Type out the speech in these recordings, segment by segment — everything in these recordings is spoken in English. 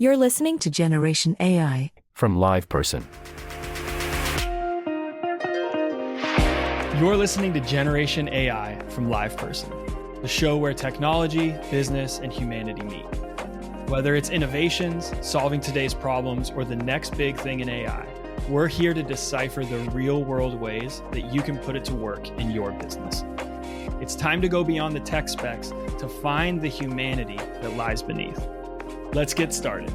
You're listening to Generation AI from LivePerson. You're listening to Generation AI from LivePerson, the show where technology, business, and humanity meet. Whether it's innovations, solving today's problems, or the next big thing in AI, we're here to decipher the real-world ways that you can put it to work in your business. It's time to go beyond the tech specs to find the humanity that lies beneath. Let's get started.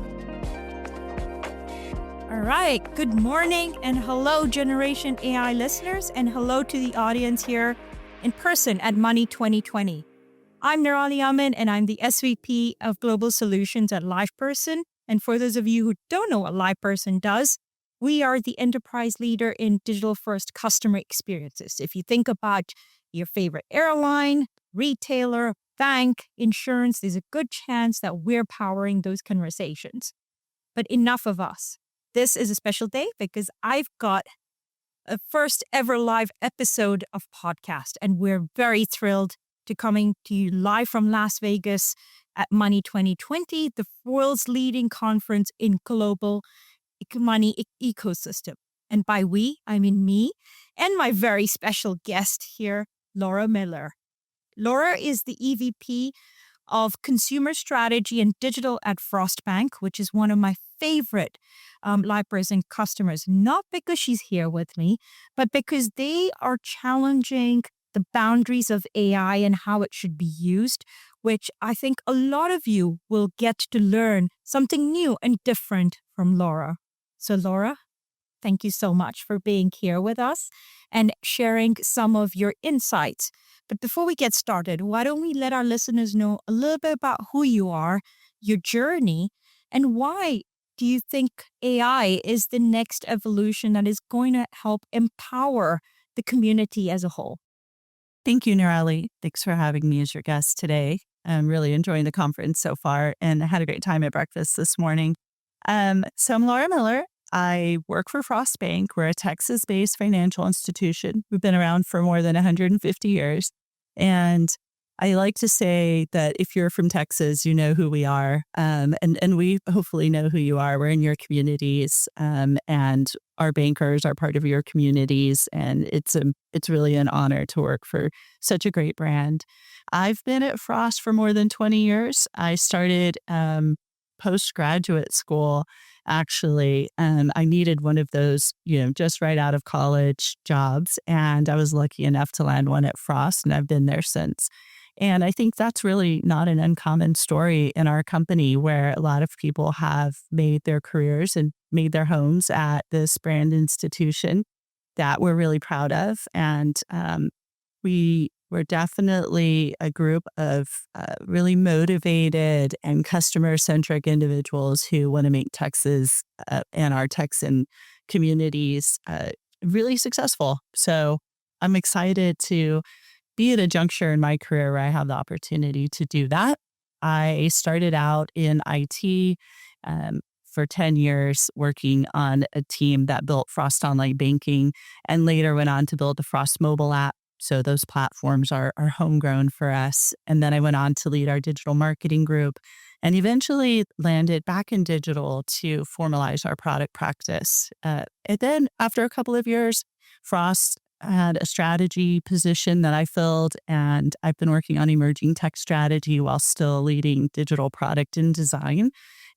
All right. Good morning and hello, Generation AI listeners, and hello to the audience here in person at Money 2020. I'm Nirali Amin, and I'm the SVP of Global Solutions at LivePerson. And for those of you who don't know what LivePerson does, we are the enterprise leader in digital-first customer experiences. If you think about your favorite airline, retailer, bank, insurance, there's a good chance that we're powering those conversations. But enough of us. This is a special day because I've got a first ever live episode of podcast, and we're very thrilled to coming to you live from Las Vegas at Money 2020, the world's leading conference in global money ecosystem. And by we, I mean me and my very special guest here, Laura Miller. Laura is the EVP of Consumer Strategy and Digital at Frost Bank, which is one of my favorite LivePerson customers, not because she's here with me, but because they are challenging the boundaries of AI and how it should be used, which I think a lot of you will get to learn something new and different from Laura. So Laura, thank you so much for being here with us and sharing some of your insights. But before we get started, why don't we let our listeners know a little bit about who you are, your journey, and why do you think AI is the next evolution that is going to help empower the community as a whole? Thank you, Nirali. Thanks for having me as your guest today. I'm really enjoying the conference so far, and I had a great time at breakfast this morning. So I'm Laura Miller. I work for Frost Bank. We're a Texas-based financial institution. We've been around for more than 150 years. And I like to say that if you're from Texas, you know who we are. And we hopefully know who you are. We're in your communities, and our bankers are part of your communities. And it's really an honor to work for such a great brand. I've been at Frost for more than 20 years. I started postgraduate school. Actually, I needed one of those, just right out of college jobs. And I was lucky enough to land one at Frost, and I've been there since. And I think that's really not an uncommon story in our company, where a lot of people have made their careers and made their homes at this brand institution that we're really proud of. And we're definitely a group of really motivated and customer-centric individuals who want to make Texas and our Texan communities really successful. So I'm excited to be at a juncture in my career where I have the opportunity to do that. I started out in IT for 10 years working on a team that built Frost Online Banking, and later went on to build the Frost mobile app. So those platforms are homegrown for us. And then I went on to lead our digital marketing group and eventually landed back in digital to formalize our product practice. And then after a couple of years, Frost had a strategy position that I filled, and I've been working on emerging tech strategy while still leading digital product and design.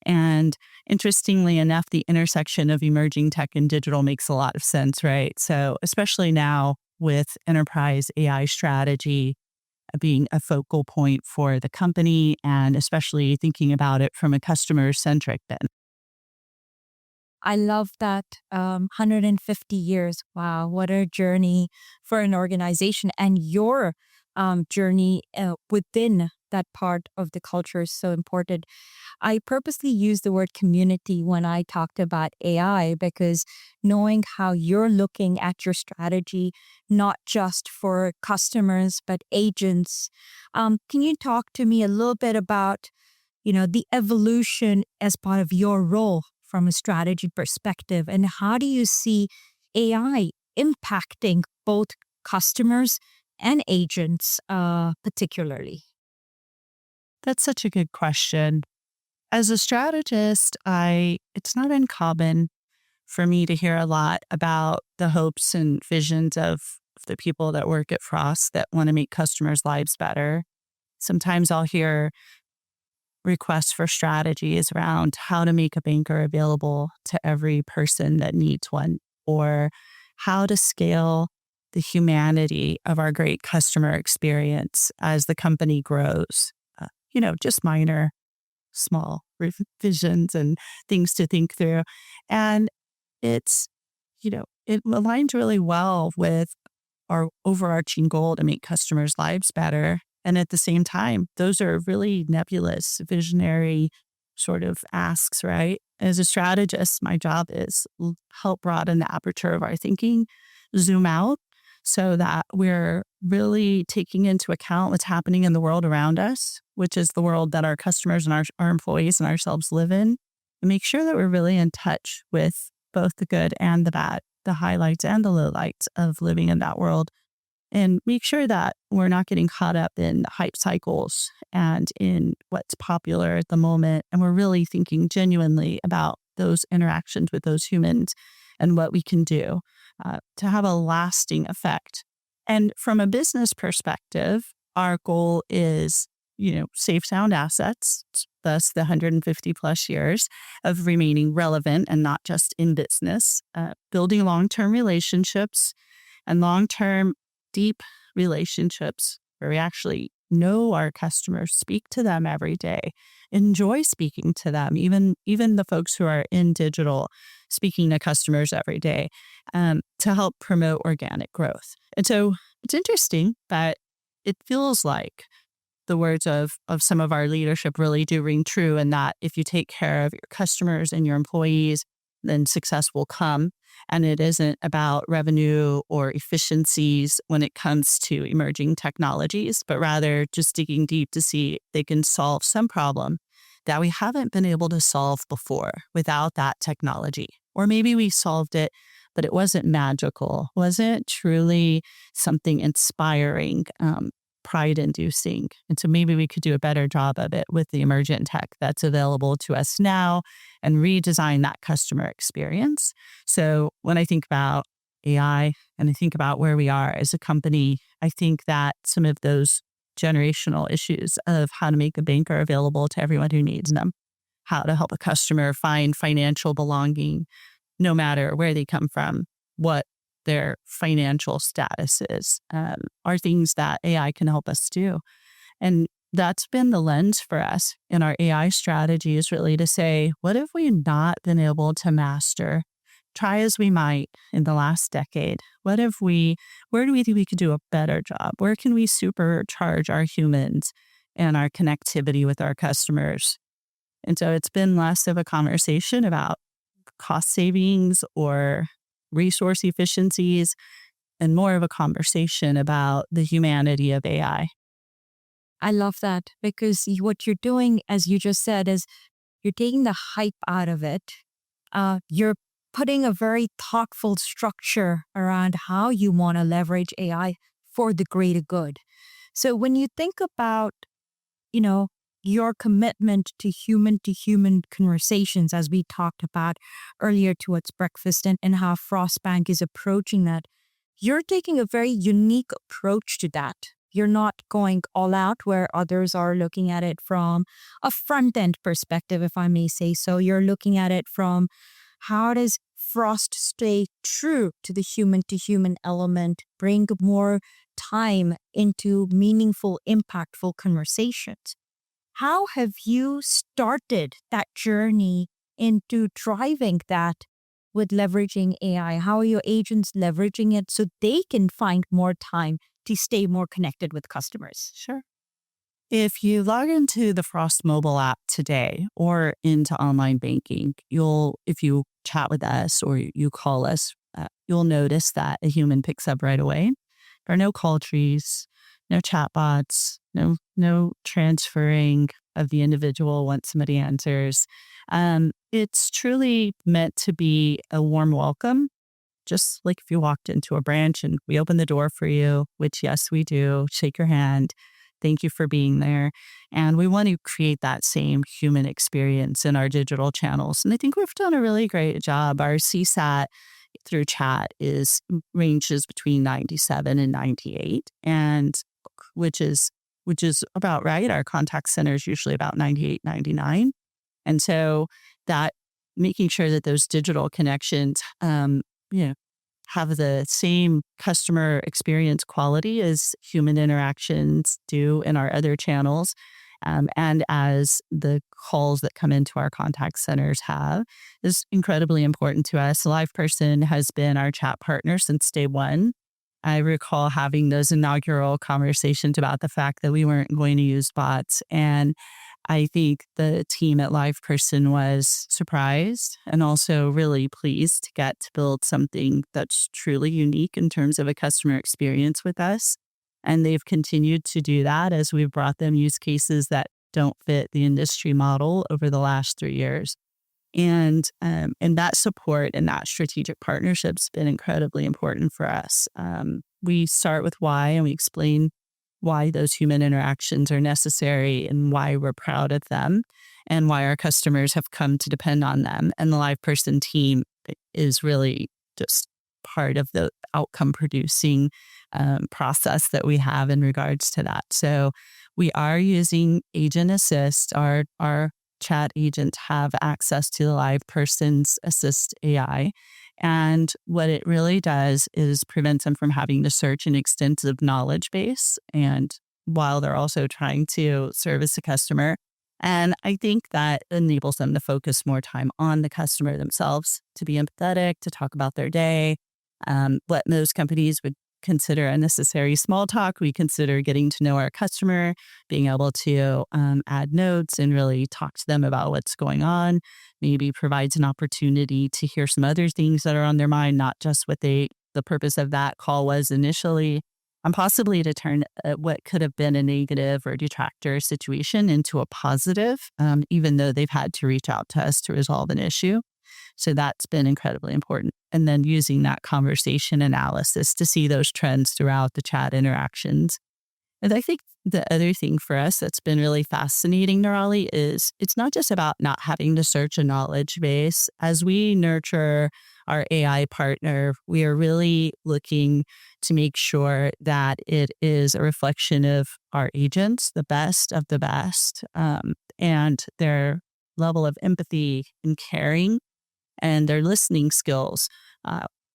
And interestingly enough, the intersection of emerging tech and digital makes a lot of sense, right? So especially now, with enterprise AI strategy being a focal point for the company, and especially thinking about it from a customer-centric bent. I love that 150 years. Wow, what a journey for an organization, and your journey within that part of the culture is so important. I purposely use the word community when I talked about AI, because knowing how you're looking at your strategy, not just for customers, but agents. Can you talk to me a little bit about, the evolution as part of your role from a strategy perspective, and how do you see AI impacting both customers and agents particularly? That's such a good question. As a strategist, it's not uncommon for me to hear a lot about the hopes and visions of the people that work at Frost that want to make customers' lives better. Sometimes I'll hear requests for strategies around how to make a banker available to every person that needs one, or how to scale the humanity of our great customer experience as the company grows. Just minor, small revisions and things to think through. And it's, it aligns really well with our overarching goal to make customers' lives better. And at the same time, those are really nebulous, visionary sort of asks, right? As a strategist, my job is help broaden the aperture of our thinking, zoom out so that we're really taking into account what's happening in the world around us, which is the world that our customers and our employees and ourselves live in, and make sure that we're really in touch with both the good and the bad, the highlights and the lowlights of living in that world, and make sure that we're not getting caught up in hype cycles and in what's popular at the moment. And we're really thinking genuinely about those interactions with those humans and what we can do to have a lasting effect. And from a business perspective, our goal is, safe, sound assets, thus the 150 plus years of remaining relevant and not just in business, building long-term relationships and long-term deep relationships where we actually know our customers, speak to them every day, enjoy speaking to them, even the folks who are in digital, speaking to customers every day, to help promote organic growth. And so it's interesting that it feels like the words of some of our leadership really do ring true, and that if you take care of your customers and your employees, then success will come. And it isn't about revenue or efficiencies when it comes to emerging technologies, but rather just digging deep to see if they can solve some problem that we haven't been able to solve before without that technology. Or maybe we solved it, but it wasn't magical, wasn't truly something inspiring, pride-inducing. And so maybe we could do a better job of it with the emergent tech that's available to us now and redesign that customer experience. So when I think about AI and I think about where we are as a company, I think that some of those generational issues of how to make a banker available to everyone who needs them, how to help a customer find financial belonging, no matter where they come from, what their financial status is, are things that AI can help us do. And that's been the lens for us in our AI strategy, is really to say, what have we not been able to master? Try as we might in the last decade, where do we think we could do a better job? Where can we supercharge our humans and our connectivity with our customers? And so it's been less of a conversation about cost savings or resource efficiencies, and more of a conversation about the humanity of AI. I love that, because what you're doing, as you just said, is you're taking the hype out of it. You're putting a very thoughtful structure around how you want to leverage AI for the greater good. So when you think about, your commitment to human conversations, as we talked about earlier towards breakfast, and how Frost Bank is approaching that, you're taking a very unique approach to that. You're not going all out where others are looking at it from a front-end perspective, if I may say so. You're looking at it from, how does Frost stay true to the human-to-human element, bring more time into meaningful, impactful conversations? How have you started that journey into driving that with leveraging AI? How are your agents leveraging it so they can find more time to stay more connected with customers? Sure. If you log into the Frost mobile app today or into online banking, if you chat with us or you call us, you'll notice that a human picks up right away. There are no call trees, no chatbots, no transferring of the individual once somebody answers. It's truly meant to be a warm welcome, just like if you walked into a branch and we open the door for you, which yes, we do, shake your hand. Thank you for being there. And we want to create that same human experience in our digital channels. And I think we've done a really great job. Our CSAT through chat ranges between 97 and 98, and which is about right. Our contact center is usually about 98, 99. And so that making sure that those digital connections, have the same customer experience quality as human interactions do in our other channels. And as the calls that come into our contact centers have, is incredibly important to us. LivePerson has been our chat partner since day one. I recall having those inaugural conversations about the fact that we weren't going to use bots. And I think the team at LivePerson was surprised and also really pleased to get to build something that's truly unique in terms of a customer experience with us. And they've continued to do that as we've brought them use cases that don't fit the industry model over the last 3 years. And that support and that strategic partnership's been incredibly important for us. We start with why, and we explain why those human interactions are necessary and why we're proud of them and why our customers have come to depend on them. And the LivePerson team is really just part of the outcome producing process that we have in regards to that. So we are using Agent Assist. Our chat agents have access to the LivePerson's Assist AI. And what it really does is prevent them from having to search an extensive knowledge base, and while they're also trying to service a customer. And I think that enables them to focus more time on the customer themselves, to be empathetic, to talk about their day. What most companies would consider unnecessary small talk, we consider getting to know our customer, being able to add notes and really talk to them about what's going on. Maybe provides an opportunity to hear some other things that are on their mind, not just what the purpose of that call was initially, and possibly to turn what could have been a negative or detractor situation into a positive, even though they've had to reach out to us to resolve an issue. So that's been incredibly important. And then using that conversation analysis to see those trends throughout the chat interactions. And I think the other thing for us that's been really fascinating, Nirali, is it's not just about not having to search a knowledge base. As we nurture our AI partner, we are really looking to make sure that it is a reflection of our agents, the best of the best, and their level of empathy and caring and their listening skills,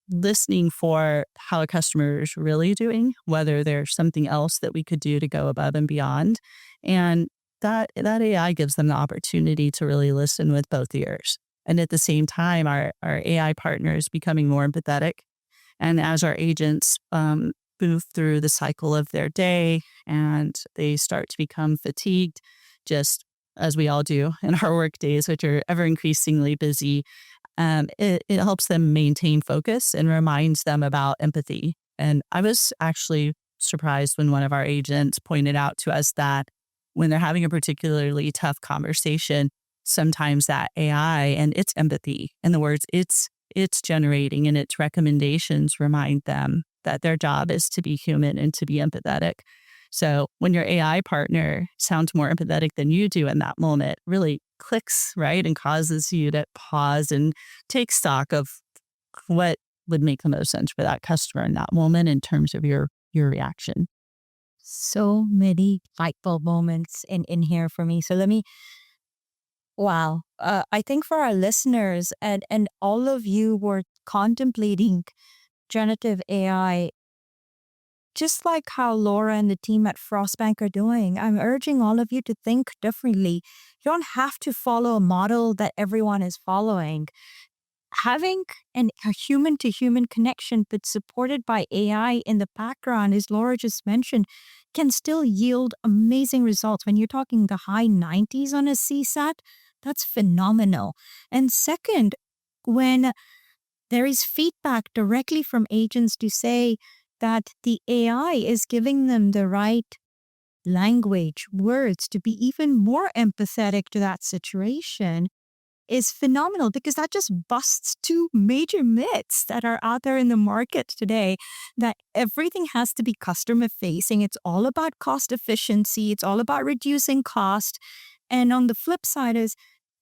listening for how a customer is really doing, whether there's something else that we could do to go above and beyond. And that AI gives them the opportunity to really listen with both ears. And at the same time, our AI partner is becoming more empathetic. And as our agents move through the cycle of their day and they start to become fatigued, just as we all do in our work days, which are ever increasingly busy, it helps them maintain focus and reminds them about empathy. And I was actually surprised when one of our agents pointed out to us that when they're having a particularly tough conversation, sometimes that AI and its empathy and the words it's generating and its recommendations remind them that their job is to be human and to be empathetic. So when your AI partner sounds more empathetic than you do in that moment, really clicks, right? And causes you to pause and take stock of what would make the most sense for that customer in that moment in terms of your reaction. So many light bulb moments in here for me. So wow. I think for our listeners and all of you who are contemplating generative AI, just like how Laura and the team at Frostbank are doing, I'm urging all of you to think differently. You don't have to follow a model that everyone is following. Having a human-to-human connection, but supported by AI in the background, as Laura just mentioned, can still yield amazing results. When you're talking the high 90s on a CSAT, that's phenomenal. And second, when there is feedback directly from agents to say that the AI is giving them the right language, words to be even more empathetic to that situation, is phenomenal because that just busts two major myths that are out there in the market today, that everything has to be customer facing. It's all about cost efficiency. It's all about reducing cost. And on the flip side is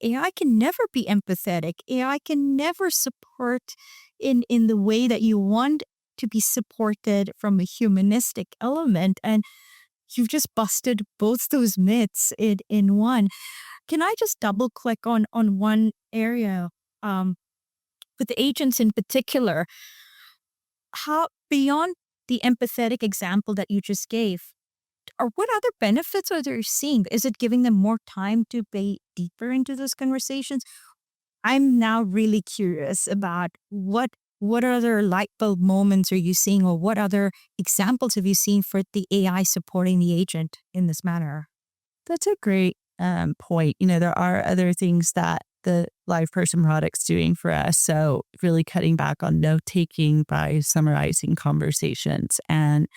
AI can never be empathetic. AI can never support in the way that you want to be supported from a humanistic element. And you've just busted both those myths in one. Can I just double click on one area with the agents in particular? How beyond the empathetic example that you just gave, or what other benefits are they seeing? Is it giving them more time to be deeper into those conversations? I'm now really curious about what other light bulb moments are you seeing, or what other examples have you seen for the AI supporting the agent in this manner? That's a great point. There are other things that the LivePerson product's doing for us. So really cutting back on note taking by summarizing conversations and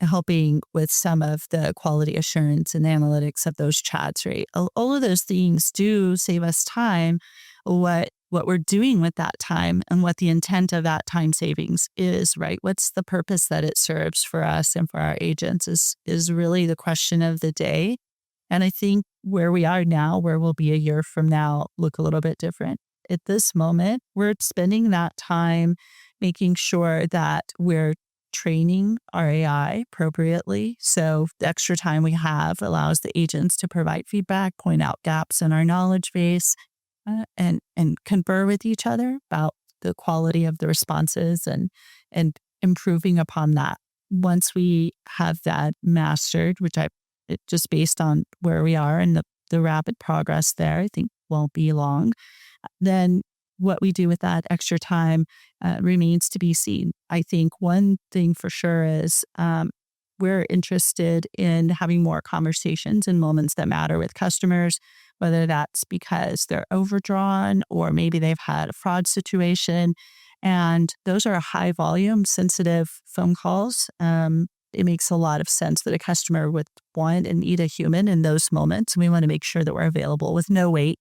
helping with some of the quality assurance and analytics of those chats, right? All of those things do save us time. What we're doing with that time and what the intent of that time savings is, right? What's the purpose that it serves for us and for our agents is really the question of the day. And I think where we are now, where we'll be a year from now, look a little bit different. At this moment, we're spending that time making sure that we're training our AI appropriately. So the extra time we have allows the agents to provide feedback, point out gaps in our knowledge base, and confer with each other about the quality of the responses and improving upon that. Once we have that mastered, just based on where we are and the rapid progress there, I think won't be long. Then what we do with that extra time remains to be seen. I think one thing for sure is we're interested in having more conversations in moments that matter with customers, whether that's because they're overdrawn or maybe they've had a fraud situation. And those are high volume, sensitive phone calls. It makes a lot of sense that a customer would want and need a human in those moments. And we want to make sure that we're available with no wait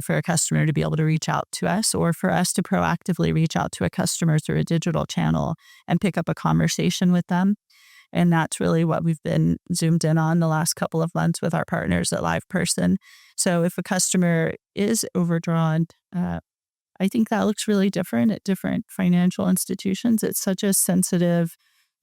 for a customer to be able to reach out to us, or for us to proactively reach out to a customer through a digital channel and pick up a conversation with them. And that's really what we've been zoomed in on the last couple of months with our partners at LivePerson. So if a customer is overdrawn, I think that looks really different at different financial institutions. It's such a sensitive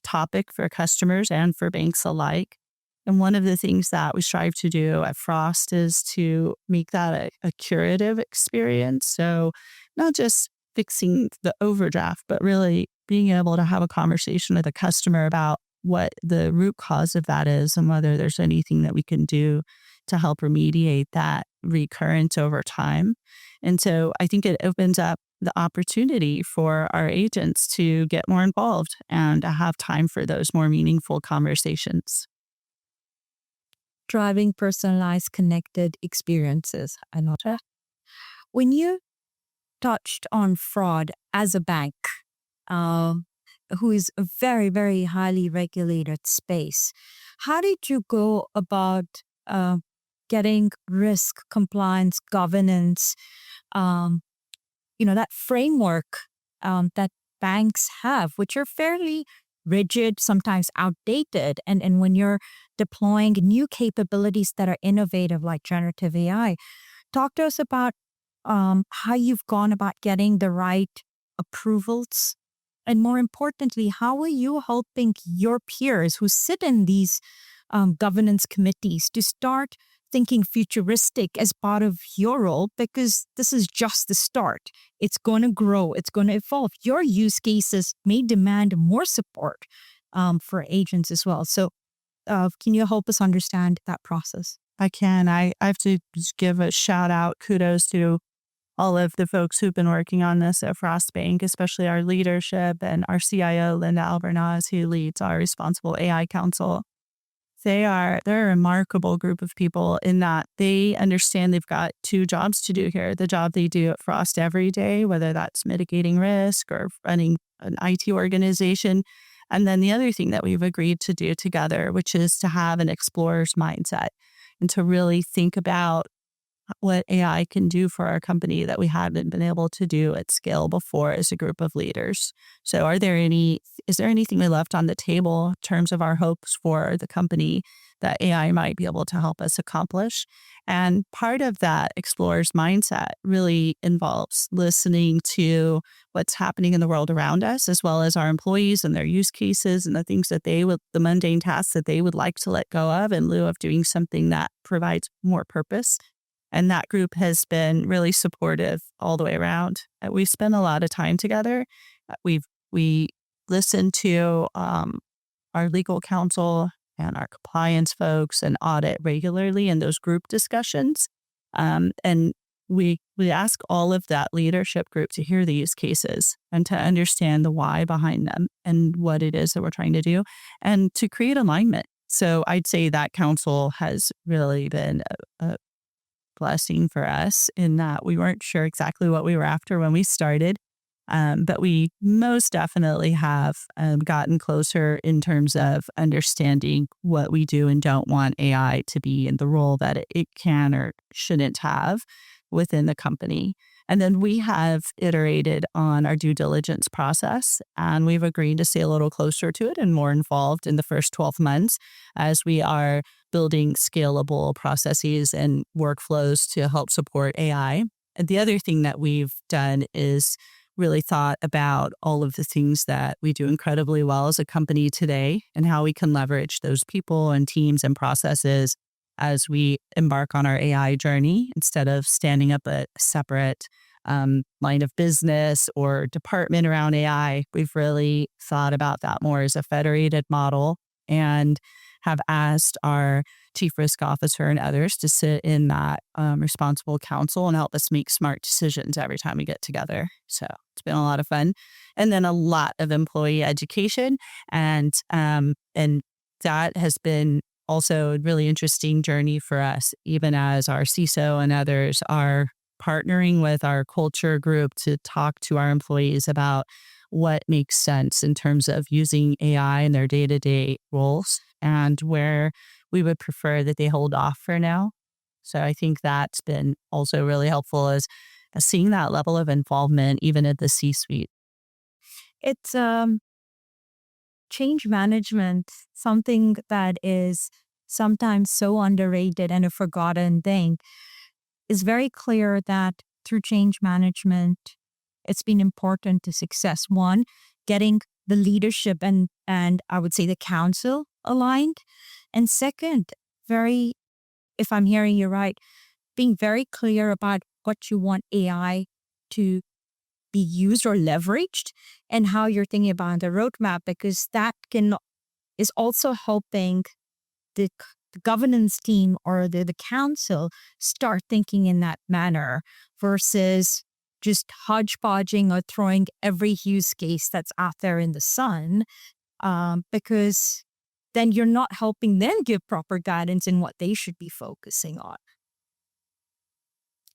topic for customers and for banks alike. And one of the things that we strive to do at Frost is to make that a curative experience. So not just fixing the overdraft, but really being able to have a conversation with a customer about what the root cause of that is and whether there's anything that we can do to help remediate that recurrence over time. And so I think it opens up the opportunity for our agents to get more involved and to have time for those more meaningful conversations. Driving personalized, connected experiences. I love that. When you touched on fraud as a bank, who is a very, very highly regulated space, how did you go about getting risk, compliance, governance, that framework that banks have, which are fairly rigid, sometimes outdated. And when you're deploying new capabilities that are innovative, like generative AI, talk to us about how you've gone about getting the right approvals. And more importantly, how are you helping your peers who sit in these governance committees to start thinking futuristic as part of your role? Because this is just the start. It's going to grow. It's going to evolve. Your use cases may demand more support for agents as well. So can you help us understand that process? I can. I have to just give a shout out, kudos to all of the folks who've been working on this at Frost Bank, especially our leadership and our CIO, Linda Albornoz, who leads our Responsible AI Council. They're a remarkable group of people in that they understand they've got two jobs to do here. The job they do at Frost every day, whether that's mitigating risk or running an IT organization. And then the other thing that we've agreed to do together, which is to have an explorer's mindset and to really think about what AI can do for our company that we hadn't been able to do at scale before as a group of leaders. So is there anything we left on the table in terms of our hopes for the company that AI might be able to help us accomplish? And part of that explorer's mindset really involves listening to what's happening in the world around us, as well as our employees and their use cases and the things that the mundane tasks that they would like to let go of in lieu of doing something that provides more purpose. And that group has been really supportive all the way around. We spend a lot of time together. We listen to our legal counsel and our compliance folks and audit regularly in those group discussions. And we ask all of that leadership group to hear the use cases and to understand the why behind them and what it is that we're trying to do and to create alignment. So I'd say that council has really been a blessing for us in that we weren't sure exactly what we were after when we started. But we most definitely have gotten closer in terms of understanding what we do and don't want AI to be in the role that it can or shouldn't have within the company. And then we have iterated on our due diligence process, and we've agreed to stay a little closer to it and more involved in the first 12 months as we are building scalable processes and workflows to help support AI. And the other thing that we've done is really thought about all of the things that we do incredibly well as a company today and how we can leverage those people and teams and processes as we embark on our AI journey instead of standing up a separate line of business or department around AI. We've really thought about that more as a federated model and have asked our chief risk officer and others to sit in that responsible council and help us make smart decisions every time we get together. So it's been a lot of fun. And then a lot of employee education. And that has been also a really interesting journey for us, even as our CISO and others are partnering with our culture group to talk to our employees about what makes sense in terms of using AI in their day-to-day roles and where we would prefer that they hold off for now. So I think that's been also really helpful as seeing that level of involvement even at the C-suite. It's change management, something that is sometimes so underrated and a forgotten thing. It's very clear that through change management, it's been important to success. One, getting the leadership and I would say the council aligned. And second, if I'm hearing you right, being very clear about what you want AI to be used or leveraged and how you're thinking about the roadmap, because that is also helping the governance team or the council start thinking in that manner versus just hodgepodging or throwing every use case that's out there in the sun, because then you're not helping them give proper guidance in what they should be focusing on.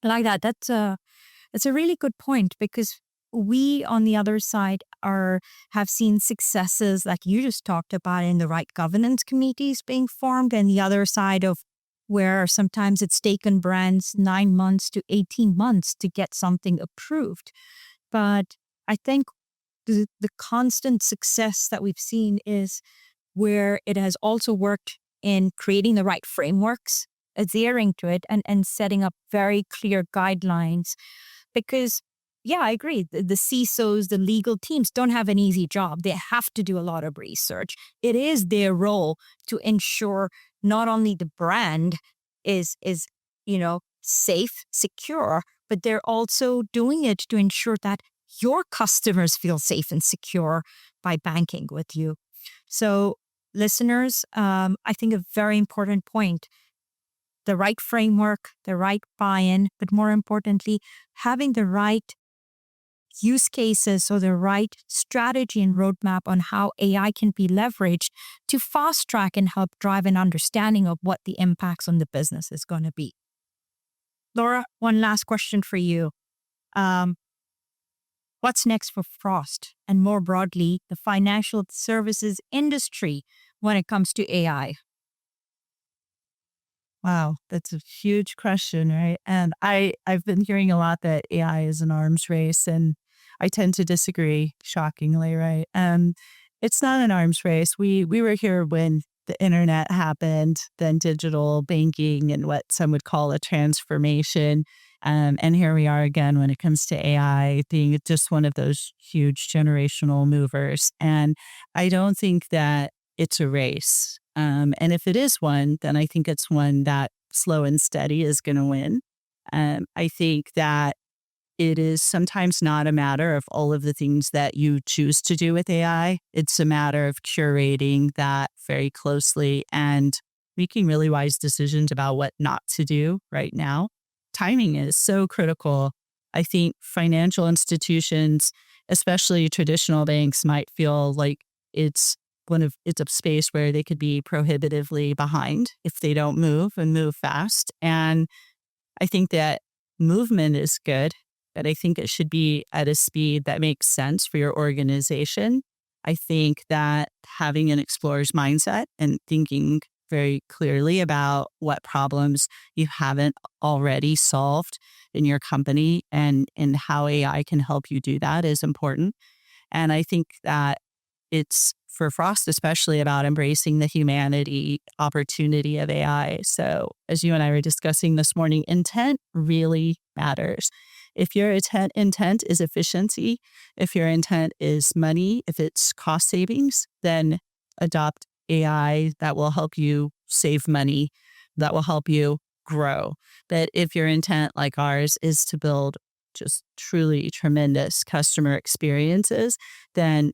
Like that. That's a really good point, because we on the other side have seen successes like you just talked about in the right governance committees being formed, and the other side of where sometimes it's taken brands 9 months to 18 months to get something approved. But I think the constant success that we've seen is where it has also worked in creating the right frameworks, adhering to it, and setting up very clear guidelines. Because, yeah, I agree. The CISOs, the legal teams don't have an easy job. They have to do a lot of research. It is their role to ensure not only the brand is safe, secure, but they're also doing it to ensure that your customers feel safe and secure by banking with you. So, listeners, I think a very important point: the right framework, the right buy-in, but more importantly, having the right use cases or the right strategy and roadmap on how AI can be leveraged to fast track and help drive an understanding of what the impacts on the business is going to be. Laura, one last question for you. What's next for Frost and more broadly, the financial services industry when it comes to AI? Wow, that's a huge question, right? And I've been hearing a lot that AI is an arms race, and I tend to disagree, shockingly, right? It's not an arms race. We were here when the internet happened, then digital banking and what some would call a transformation. And here we are again when it comes to AI being just one of those huge generational movers. And I don't think that it's a race. And if it is one, then I think it's one that slow and steady is going to win. I think that it is sometimes not a matter of all of the things that you choose to do with AI. It's a matter of curating that very closely and making really wise decisions about what not to do right now. Timing is so critical. I think financial institutions, especially traditional banks, might feel like it's it's a space where they could be prohibitively behind if they don't move and move fast. And I think that movement is good, but I think it should be at a speed that makes sense for your organization. I think that having an explorer's mindset and thinking very clearly about what problems you haven't already solved in your company and how AI can help you do that is important. And I think that it's for Frost, especially about embracing the humanity opportunity of AI. So, as you and I were discussing this morning, intent really matters. If your intent is efficiency, if your intent is money, if it's cost savings, then adopt AI that will help you save money, that will help you grow. But if your intent, like ours, is to build just truly tremendous customer experiences, then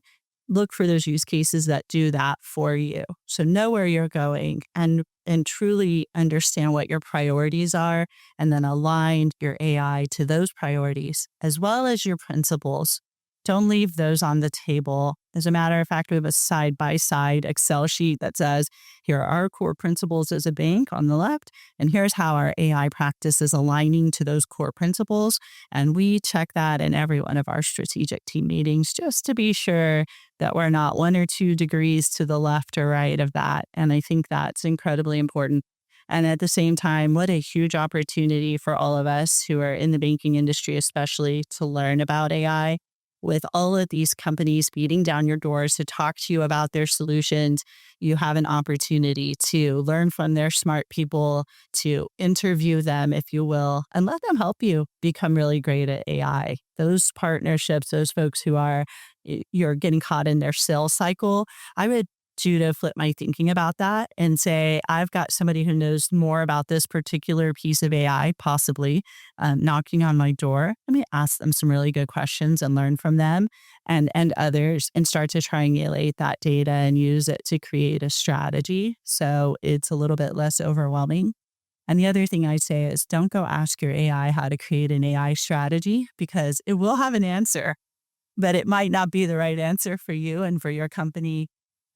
look for those use cases that do that for you. So know where you're going and truly understand what your priorities are, and then align your AI to those priorities as well as your principles. Don't leave those on the table. As a matter of fact, we have a side-by-side Excel sheet that says, here are our core principles as a bank on the left, and here's how our AI practice is aligning to those core principles. And we check that in every one of our strategic team meetings just to be sure that we're not 1 or 2 degrees to the left or right of that. And I think that's incredibly important. And at the same time, what a huge opportunity for all of us who are in the banking industry, especially, to learn about AI. With all of these companies beating down your doors to talk to you about their solutions, you have an opportunity to learn from their smart people, to interview them, if you will, and let them help you become really great at AI. Those partnerships, those folks who are, you're getting caught in their sales cycle, I would you to flip my thinking about that and say, I've got somebody who knows more about this particular piece of AI, possibly knocking on my door. Let me ask them some really good questions and learn from them and others, and start to triangulate that data and use it to create a strategy. So it's a little bit less overwhelming. And the other thing I say is, don't go ask your AI how to create an AI strategy, because it will have an answer, but it might not be the right answer for you and for your company.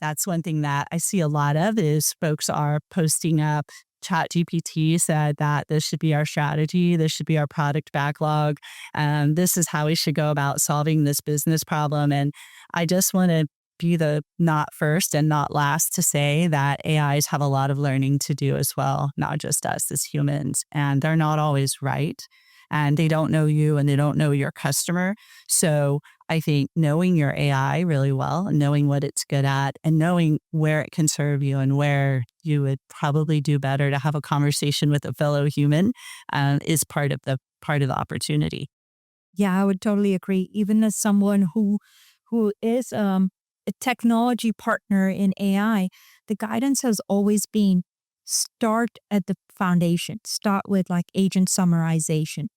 That's one thing that I see a lot of is folks are posting up. ChatGPT said that this should be our strategy. This should be our product backlog. This is how we should go about solving this business problem. And I just want to be the not first and not last to say that AIs have a lot of learning to do as well, not just us as humans. And they're not always right. And they don't know you and they don't know your customer. So I think knowing your AI really well, and knowing what it's good at, and knowing where it can serve you and where you would probably do better to have a conversation with a fellow human is part of the opportunity. Yeah, I would totally agree. Even as someone who is a technology partner in AI, the guidance has always been start at the foundation. Start with like agent summarization.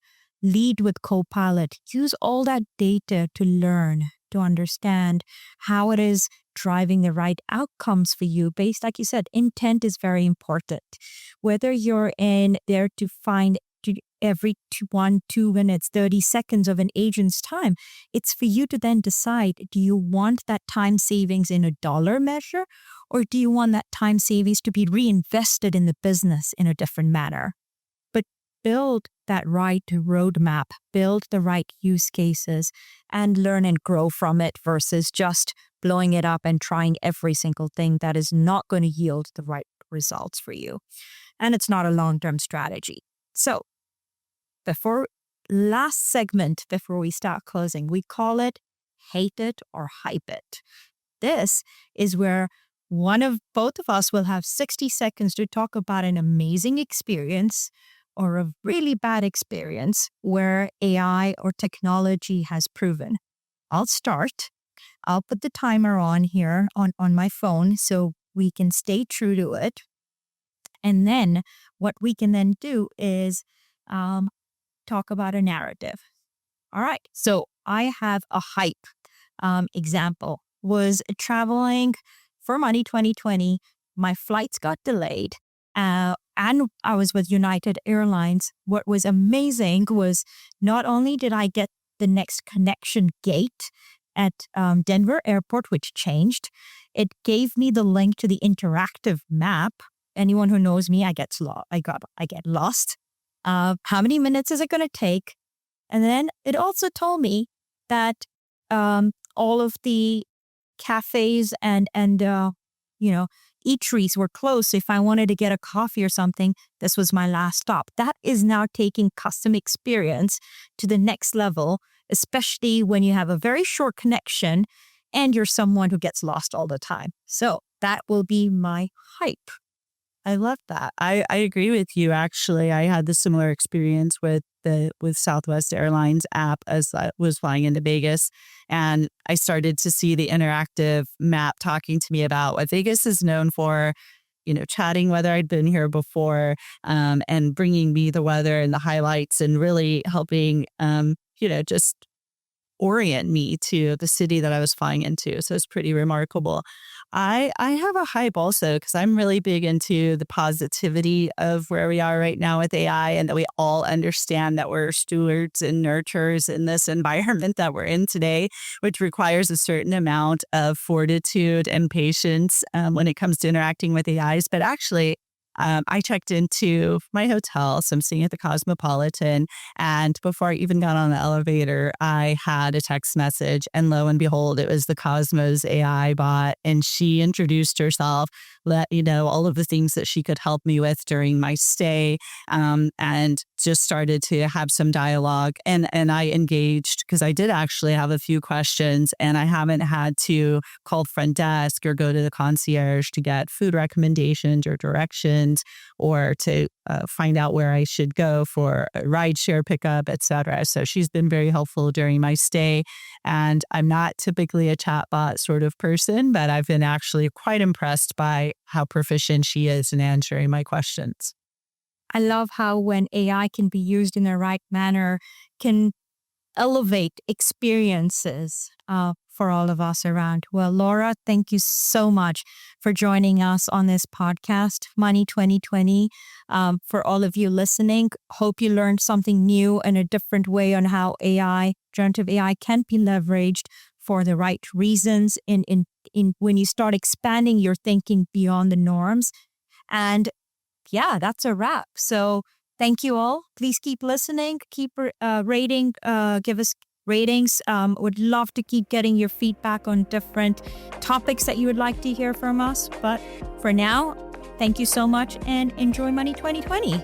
Lead with Copilot. Use all that data to learn, to understand how it is driving the right outcomes for you. Based, like you said, intent is very important. Whether you're in there to find every 2 minutes, 30 seconds of an agent's time, it's for you to then decide, do you want that time savings in a dollar measure, or do you want that time savings to be reinvested in the business in a different manner? But build that right roadmap, build the right use cases, and learn and grow from it versus just blowing it up and trying every single thing that is not going to yield the right results for you. and it's not a long-term strategy. So last segment before we start closing, we call it hate it or hype it. This is where both of us will have 60 seconds to talk about an amazing experience or a really bad experience where AI or technology has proven. I'll start. I'll put the timer on here on my phone so we can stay true to it. And then what we can then do is talk about a narrative. All right. So I have a hype example. Was traveling for Money 2020. My flights got delayed. And I was with United Airlines. What was amazing was not only did I get the next connection gate at Denver Airport, which changed, it gave me the link to the interactive map. Anyone who knows me, I get lost. How many minutes is it going to take? And then it also told me that all of the cafes and eateries were closed. So if I wanted to get a coffee or something, this was my last stop. That is now taking customer experience to the next level, especially when you have a very short connection and you're someone who gets lost all the time. So that will be my hype. I love that. I agree with you. Actually, I had the similar experience with Southwest Airlines app as I was flying into Vegas, and I started to see the interactive map talking to me about what Vegas is known for. Chatting whether I'd been here before, and bringing me the weather and the highlights, and really helping, just orient me to the city that I was flying into. So it's pretty remarkable. I have a hype also because I'm really big into the positivity of where we are right now with AI, and that we all understand that we're stewards and nurturers in this environment that we're in today, which requires a certain amount of fortitude and patience when it comes to interacting with AIs. But actually, I checked into my hotel, so I'm staying at the Cosmopolitan, and before I even got on the elevator, I had a text message, and lo and behold, it was the Cosmos AI bot, and she introduced herself, let you know all of the things that she could help me with during my stay, and just started to have some dialogue, and I engaged because I did actually have a few questions, and I haven't had to call front desk or go to the concierge to get food recommendations or directions, or to find out where I should go for a rideshare pickup, etc. So she's been very helpful during my stay. And I'm not typically a chatbot sort of person, but I've been actually quite impressed by how proficient she is in answering my questions. I love how when AI can be used in the right manner, can elevate experiences for all of us around. Well, Laura, thank you so much for joining us on this podcast, Money 2020. For all of you listening, hope you learned something new and a different way on how generative AI can be leveraged for the right reasons in when you start expanding your thinking beyond the norms. And yeah, that's a wrap. So thank you all. Please keep listening, keep rating, give us ratings. Would love to keep getting your feedback on different topics that you would like to hear from us. But for now, thank you so much and enjoy Money 2020.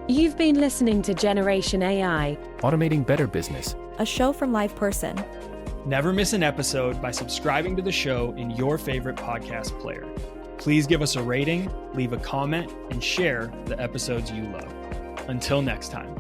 You've been listening to Generation AI, Automating Better Business, a show from LivePerson. Never miss an episode by subscribing to the show in your favorite podcast player. Please give us a rating, leave a comment, and share the episodes you love. Until next time.